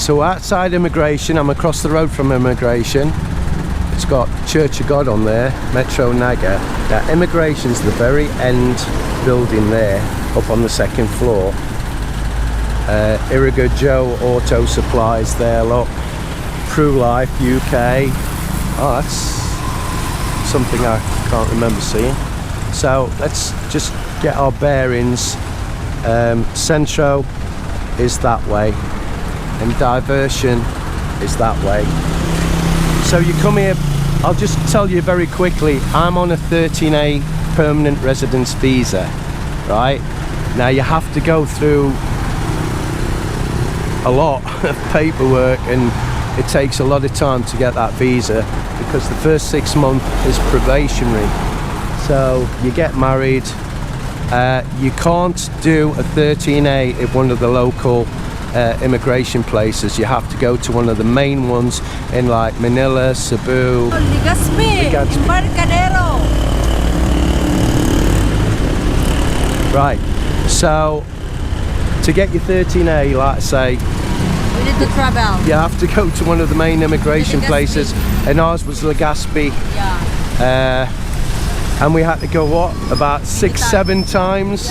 so outside immigration, I'm across the road from immigration. It's got Church of God on there, Metro Naga. Now immigration's the very end building there, up on the second floor. Iriga Joe Auto Supplies there, look. True Life UK. Oh, that's something I can't remember seeing. So let's just get our bearings. Centro is that way, and Diversion is that way. So you come here, I'll just tell you very quickly, I'm on a 13A permanent residence visa, right? Now you have to go through a lot of paperwork, and it takes a lot of time to get that visa, because the first 6 months is probationary. So you get married, you can't do a 13A at one of the local immigration places. You have to go to one of the main ones in like Manila, Cebu, Legazpi, Embarcadero. Right, so to get your 13A, like I say, We need to travel. you have to go to one of the main immigration places, and ours was Legazpi. Yeah. And we had to go what, about 6-7 times,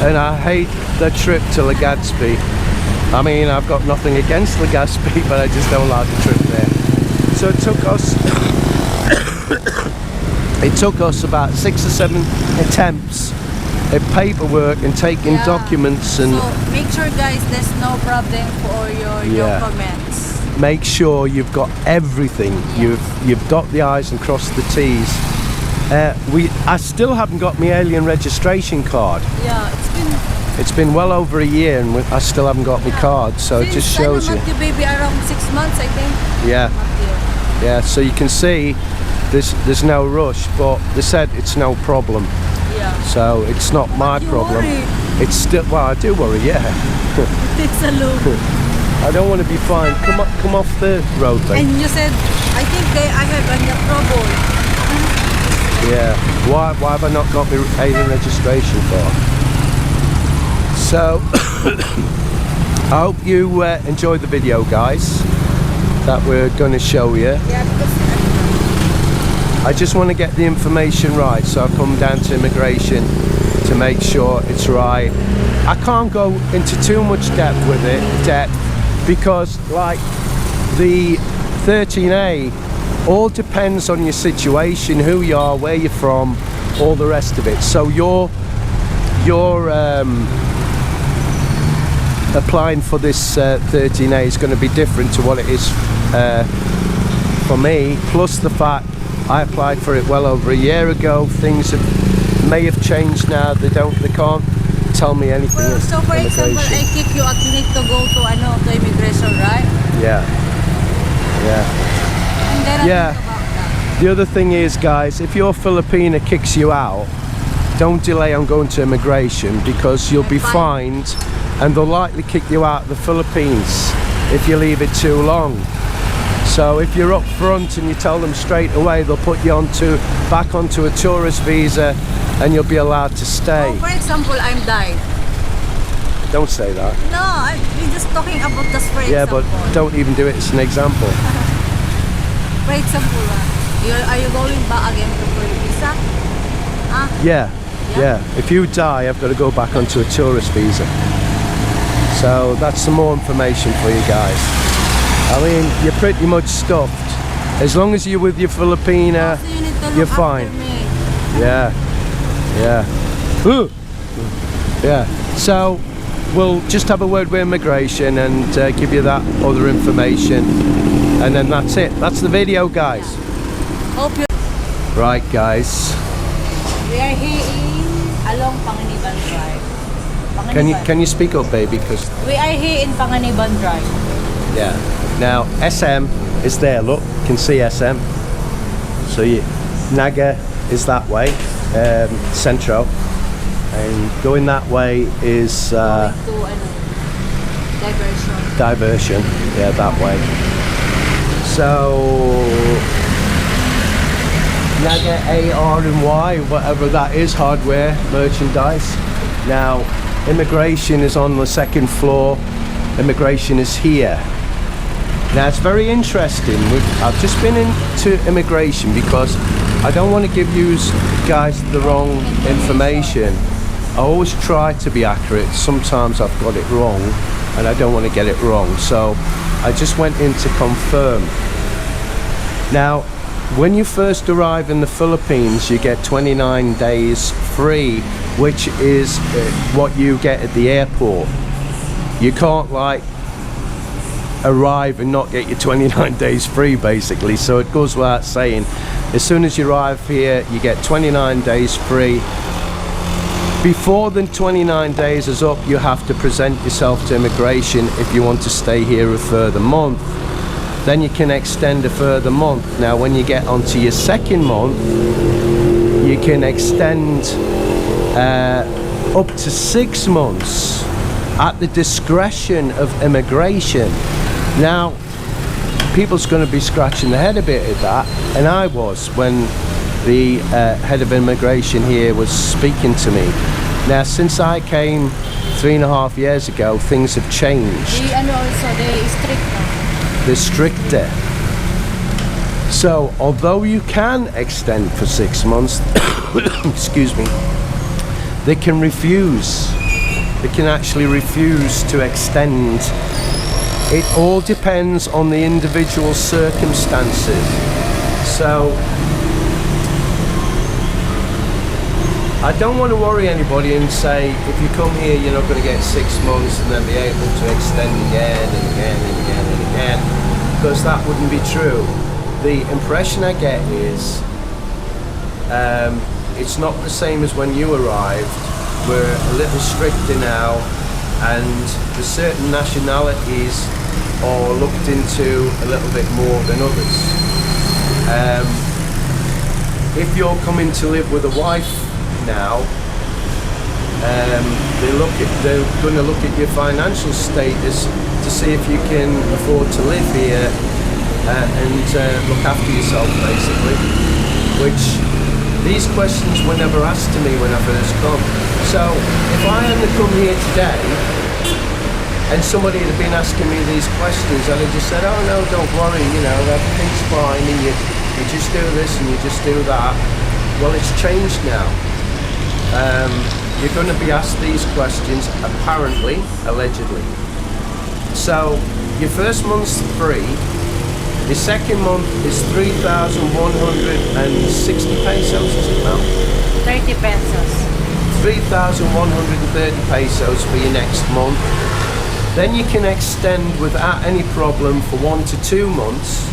and I hate the trip to Legazpi. I mean, I've got nothing against Legazpi, but I just don't like the trip there. So it took us about 6 or 7 attempts at paperwork and taking documents, and so make sure guys there's no problem for your documents. make sure you've got everything. You've dot the I's and crossed the T's. I still haven't got my alien registration card. Yeah, It's been well over a year, and I still haven't got my card. So it just shows you. The baby around 6 months, I think. Yeah. Yeah. So you can see there's no rush, but they said it's no problem. Yeah. So it's not my problem. Worry. It's still, well, I do worry. Yeah. It's a loop. I don't want to be fined. Come off the road, then. And you said, I think I have under trouble. Yeah. Why have I not got my alien registration for? So I hope you enjoyed the video, guys, that we're going to show you. Yeah, because I just want to get the information right, so I'll come down to immigration to make sure it's right. I can't go into too much depth with it, because like the 13A, all depends on your situation, who you are, where you're from, all the rest of it. So you're applying for this 13A is going to be different to what it is for me, plus the fact I applied for it well over a year ago. Things may have changed now. They can't tell me anything. well, so for example, I kick you out, you need to go to immigration, right? Yeah. And then Yeah. about that. The other thing is, guys, if your Filipina kicks you out, don't delay on going to immigration, because you'll be fined, and they'll likely kick you out of the Philippines if you leave it too long. So if you're up front and you tell them straight away, they'll put you back onto a tourist visa, and you'll be allowed to stay. Oh, for example, I'm died. Don't say that. No, we're just talking about this for Yeah, example. but don't even do it as an example. For example, are you going back again to your visa? Yeah. If you die, I've got to go back onto a tourist visa. So that's some more information for you guys. I mean, you're pretty much stuffed. As long as you're with your Filipina, So you need to look you're fine. after me. Yeah. Ooh. Yeah. So we'll just have a word with immigration and give you that other information, and then that's it. That's the video, guys. Hope you. Right, guys. We are here along Panganiban Drive. Panganiban. Can you speak up, baby? Because We are here in Panganiban Drive. yeah. Now SM is there. Look, you can see SM. So Naga is that way, Centro, and going that way is Going to diversion. Diversion. Yeah, that way. So Naga AR&Y, whatever that is, hardware, merchandise. Now immigration is on the second floor. Immigration is here. Now it's very interesting. I've just been into immigration because I don't want to give you guys the wrong information. I always try to be accurate. Sometimes I've got it wrong and I don't want to get it wrong. So I just went in to confirm. Now, when you first arrive in the Philippines, you get 29 days free, which is what you get at the airport. You can't like arrive and not get your 29 days free basically, so it goes without saying, as soon as you arrive here you get 29 days free. Before the 29 days is up, you have to present yourself to immigration if you want to stay here a further month. Then you can extend a further month. Now when you get onto your second month, you can extend up to 6 months at the discretion of immigration. Now, people's going to be scratching their head a bit at that, and I was when the head of immigration here was speaking to me. Now, since I came 3.5 years ago, things have changed. They strict now. They're stricter. So, although you can extend for 6 months, excuse me, they can refuse. They can actually refuse to extend. It all depends on the individual circumstances. So I don't want to worry anybody and say if you come here you're not going to get 6 months and then be able to extend again and again and again and again, because that wouldn't be true. The impression I get is it's not the same as when you arrived. We're a little stricter now, and the certain nationalities are looked into a little bit more than others. If you're coming to live with a wife now, they're going to look at your financial status to see if you can afford to live here and look after yourself basically, which these questions were never asked to me when I first come. So if I hadn't come here today and somebody had been asking me these questions, I'd have just said, oh no, don't worry, you know, everything's fine, and you just do this and you just do that. Well, it's changed now. You're going to be asked these questions, apparently, allegedly. So your first month's free, your second month is 3,160 pesos, is it now? 30 pesos. 3,130 pesos for your next month. Then you can extend without any problem for 1 to 2 months.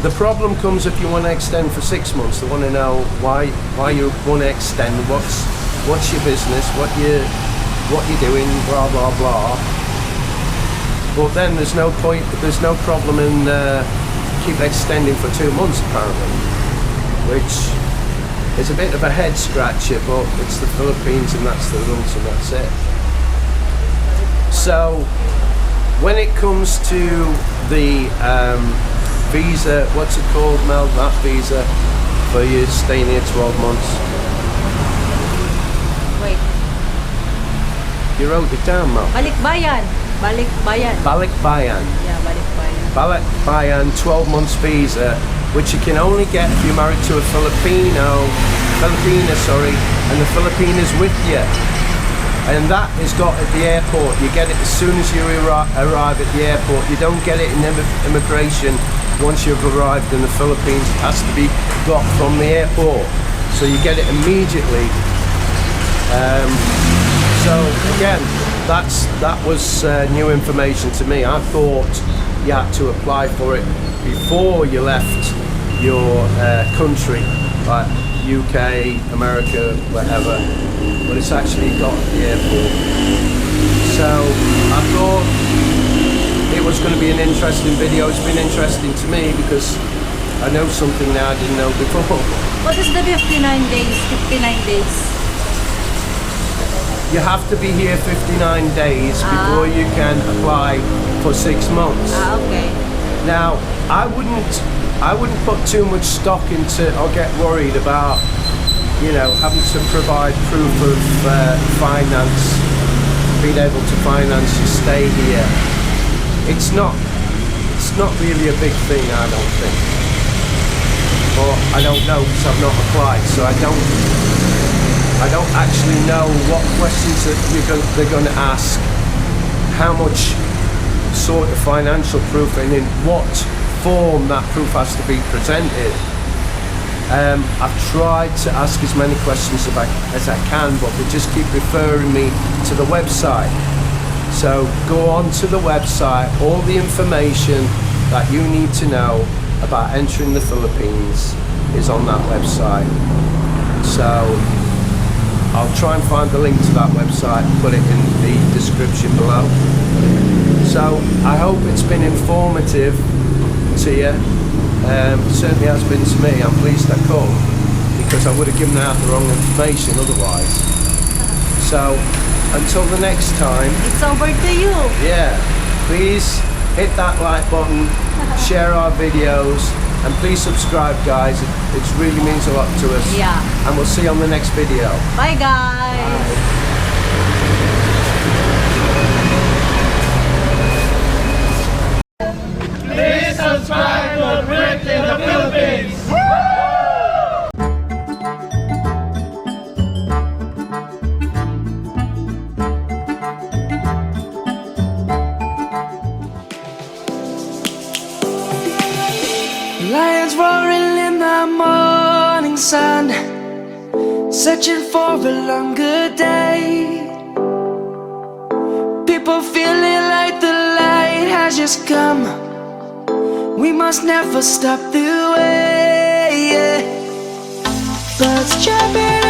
The problem comes if you want to extend for 6 months. They want to know why you want to extend, what's your business, what you're doing, blah blah blah. But then there's no problem in keep extending for 2 months apparently, which is a bit of a head scratcher, but it's the Philippines and that's the rules and that's it. So when it comes to the visa, what's it called, Mel, that visa for you staying here 12 months? Wait. You wrote it down, Mel. Balikbayan. Balikbayan. Yeah, balikbayan. Balikbayan 12 months visa, which you can only get if you're married to a Filipina, and the Filipina's with you. And that is got at the airport. You get it as soon as you arrive at the airport. You don't get it in immigration once you've arrived in the Philippines. It has to be got from the airport. So you get it immediately. So again, that was new information to me. I thought you had to apply for it before you left your country, like UK, America, whatever, but it's actually got at the airport. So I thought it was going to be an interesting video. It's been interesting to me because I know something now I didn't know before. What is the 59 days? 59 days. You have to be here 59 days before you can apply for 6 months. Okay. Now, I wouldn't put too much stock into or get worried about, you know, having to provide proof of finance, being able to finance your stay here. it's not really a big thing, I don't think. But I don't know because I've not applied, so I don't actually know what questions that they're going to ask, how much sort of financial proof, and in what form that proof has to be presented. I've tried to ask as many questions as I can, but they just keep referring me to the website. So go on to the website, all the information that you need to know about entering the Philippines is on that website. So I'll try and find the link to that website and put it in the description below. So I hope it's been informative to you. Certainly has been to me. I'm pleased I come because I would have given out the wrong information otherwise. So until the next time, It's over to you. yeah, please hit that like button, share our videos, and please subscribe, guys. It really means a lot to us. Yeah. And we'll see you on the next video. Bye guys. Please subscribe to Brick in the Philippines. Lions roaring in the morning sun, searching for a longer day. People feeling like the light has just come. We must never stop the way. Birds chirping